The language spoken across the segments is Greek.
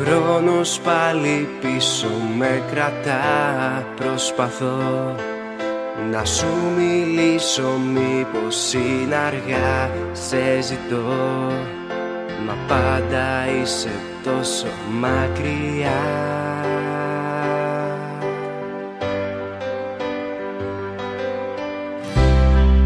χρόνος πάλι πίσω με κρατά. Προσπαθώ να σου μιλήσω, μήπως είναι αργά, σε ζητώ, μα πάντα είσαι τόσο μακριά.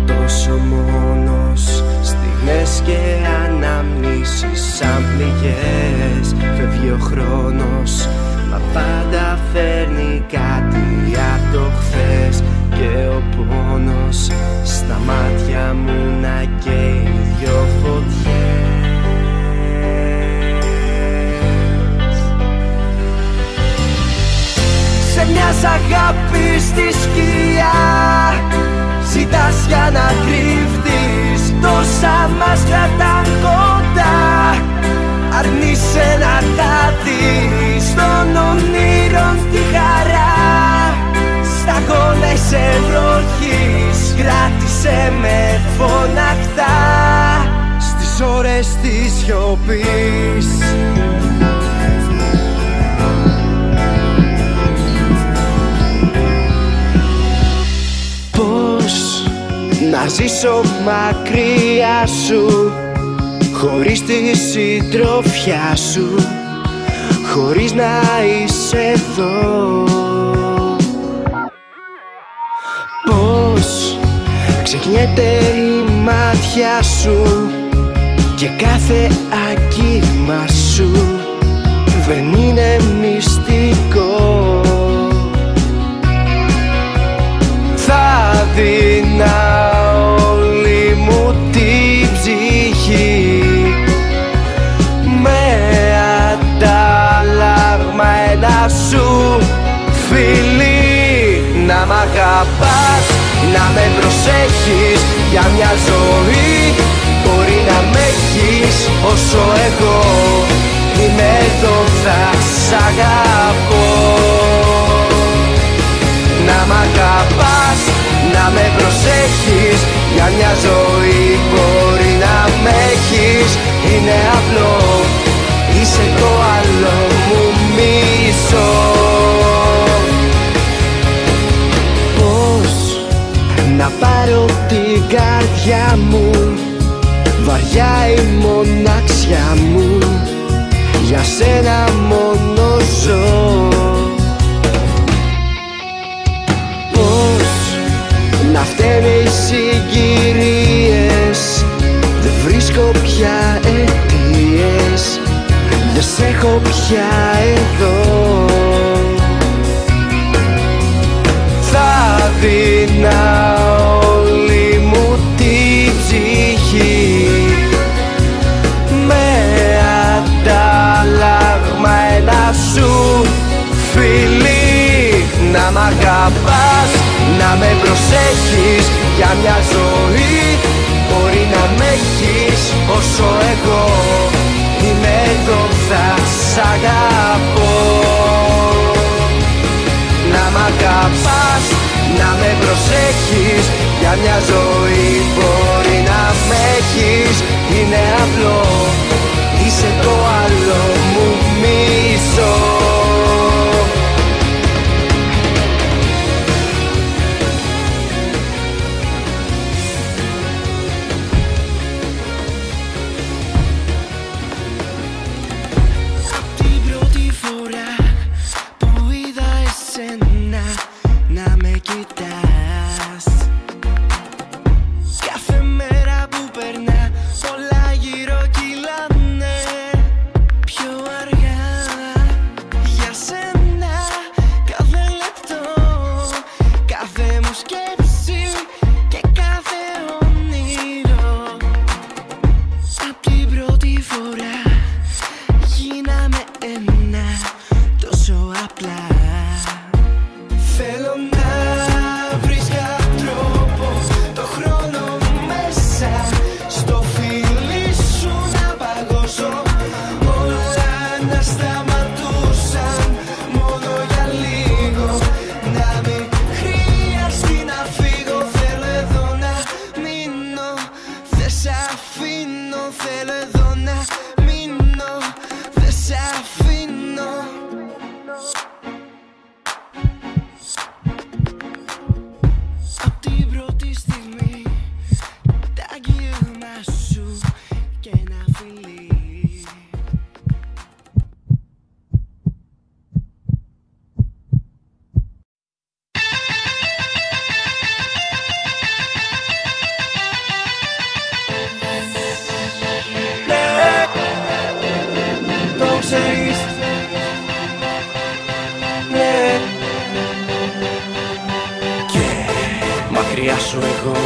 Τόσο μόνος, στιγμές και αναμνήσεις σαν πληγές. Φεύγει ο χρόνος, μα πάντα φέρνει κάτι απ' το χθες. Και ο πόνος στα μάτια μου να καίει δυο φωτιές. Σε μιας αγάπης στη σκιά ζητάς για να κρύφτεις τόσα μας κρατάν κοντά. Αρνείσαι να τα δεις των όνειρων τη χαρά. Σταγόνα είσαι βροχής, κράτησε με φωναχτά στις ώρες της σιωπής. Πώς να ζήσω μακριά σου, χωρίς τη συντροφιά σου, χωρίς να είσαι εδώ. Πώς ξεχνιέται η μάτια σου και κάθε αγγίγμα σου δεν είναι μυστικό. Θα δίνα όλη μου την ψυχή με αντάλλαγμα ένα σου φιλί. Να μ' αγαπάς, να με προσέχεις για μια ζωή. Μπορεί να με έχεις όσο εγώ είμαι εδώ, θα σ' αγαπώ. Να μ' αγαπάς, να με προσέχεις για μια ζωή. Μπορεί να με έχεις, είναι απλό, είσαι το άλλο μου μισό. Να πάρω την καρδιά μου, βαριά η μοναξιά μου, για σένα μόνο ζω. Πώς να φταίνε οι συγκυρίες, δεν βρίσκω πια αιτίες, δεν σ' έχω πια εδώ. Θα δίνα όλη μου την ψυχή με αντάλλαγμα ένα σου φιλί. Να μ' αγαπάς, να με προσέχεις για μια ζωή. Μπορεί να με έχεις όσο εγώ είμαι εδώ, θα σ' αγαπώ. Να μ' αγαπάς, να με προσέχεις για μια ζωή. Μπορεί να με έχεις, είναι απλό, είσαι το άλλο μου μισό. αφήνω, θέλω εδώ να μείνω, δεν σ' αφήνω. Μακριά σου εγώ,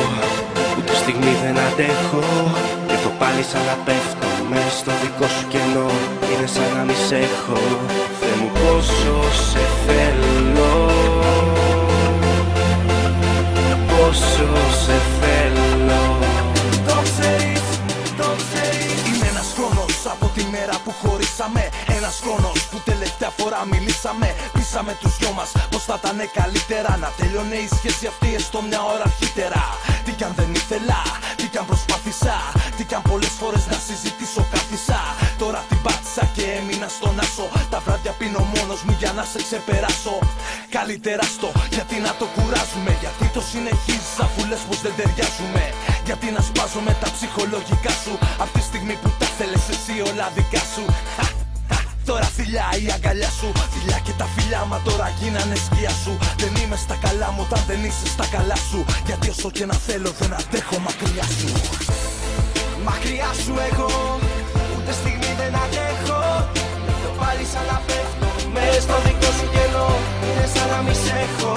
ούτε στιγμή δεν αντέχω. Και το πάλι σαν να πέφτω μες στο δικό σου κενό. Είναι σαν να μη σ' έχω. Θεέ μου πόσο σε θέλω, πόσο σε θέλω. Το ξέρεις, το ξέρεις. Είναι ένας χρόνος από τη μέρα που χωρίσαμε. Ένας χρόνος που τελευταία φορά μιλήσαμε. Πείσαμε τους δυο μας πως θα ήταν καλύτερα να τελειώνε η σχέση αυτή έστω μια ώρα αρχίτερα. Τι κι αν δεν ήθελα, τι κι αν προσπάθησα, τι κι αν πολλές φορές να συζητήσω κάθισα. Τώρα την πάτησα και έμεινα στον άσο. Τα βράδια πίνω μόνος μου για να σε ξεπεράσω. Καλύτερα στο γιατί να το κουράζουμε. Γιατί το συνεχίζεις αφού λες πως δεν ταιριάζουμε. Γιατί να σπάζω με τα ψυχολογικά σου. Απ' τη στιγμή που τα θέλεις εσύ όλα δικά σου. Τώρα φιλιά η αγκαλιά σου, φιλιά και τα φιλιά μα τώρα γίνανε σκιά σου. Δεν είμαι στα καλά μου όταν δεν είσαι στα καλά σου. Γιατί όσο και να θέλω δεν αντέχω μακριά σου. Μακριά σου εγώ, ούτε στιγμή δεν αντέχω. Το πάλι σαν να πέφτω μες στο δικό σου κενό. Είναι σαν να μη σ' έχω.